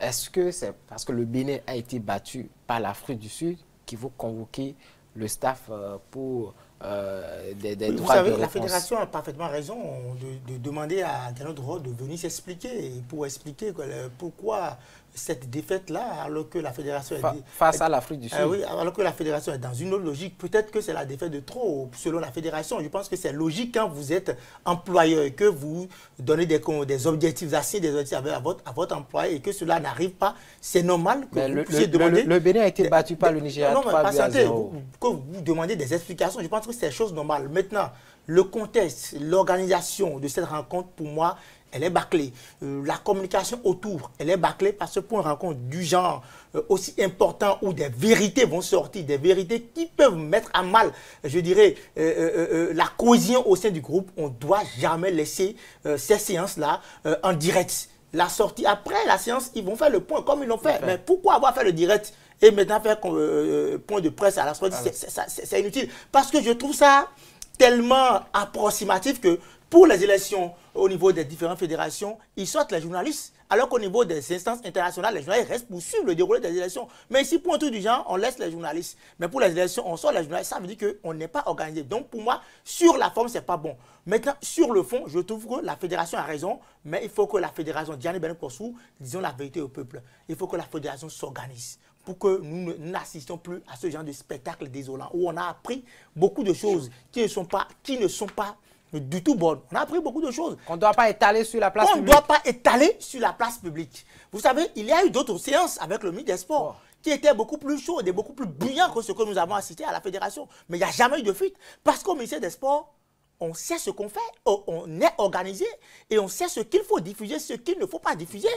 est-ce que c'est parce que le Bénin a été battu par l'Afrique du Sud qu'il faut convoquer le staff pour des Vous droits de savez, réponse? la fédération a parfaitement raison de demander à Gano Doro de venir s'expliquer pour expliquer pourquoi cette défaite-là, alors que la fédération face à l'Afrique du Sud. Oui, alors que la fédération est dans une autre logique. Peut-être que c'est la défaite de trop, selon la fédération. Je pense que c'est logique quand vous êtes employeur et que vous donnez des objectifs, assez des objectifs à votre employé et que cela n'arrive pas. C'est normal que vous puissiez demander... Le Bénin a été battu par le Nigeria 3-0. Que vous demandez des explications. Je pense que c'est chose normale. Maintenant, le contexte, l'organisation de cette rencontre, pour moi, elle est bâclée. La communication autour, elle est bâclée parce que pour une rencontre du genre aussi important où des vérités vont sortir, des vérités qui peuvent mettre à mal, je dirais, la cohésion au sein du groupe, on ne doit jamais laisser ces séances-là en direct. La sortie, après la séance, ils vont faire le point comme ils l'ont fait. Mais pourquoi avoir fait le direct et maintenant faire point de presse à la sortie, c'est inutile. Parce que je trouve ça tellement approximatif que pour les élections au niveau des différentes fédérations, ils sortent les journalistes. Alors qu'au niveau des instances internationales, les journalistes restent pour suivre le déroulé des élections. Mais ici, pour un truc du genre, on laisse les journalistes. Mais pour les élections, on sort les journalistes. Ça veut dire qu'on n'est pas organisé. Donc pour moi, sur la forme, ce n'est pas bon. Maintenant, sur le fond, je trouve que la fédération a raison, mais il faut que la fédération, Gianni Beno Kossou, disons la vérité au peuple. Il faut que la fédération s'organise pour que nous n'assistions plus à ce genre de spectacle désolant où on a appris beaucoup de choses qui ne sont pas du tout bonnes. On a appris beaucoup de choses. On ne doit pas étaler sur la place publique. On ne doit pas étaler sur la place publique. Vous savez, il y a eu d'autres séances avec le ministre des Sports qui étaient beaucoup plus chaudes et beaucoup plus brillants que ce que nous avons assisté à la fédération. Mais il n'y a jamais eu de fuite. Parce qu'au ministère des Sports, on sait ce qu'on fait, on est organisé et on sait ce qu'il faut diffuser, ce qu'il ne faut pas diffuser.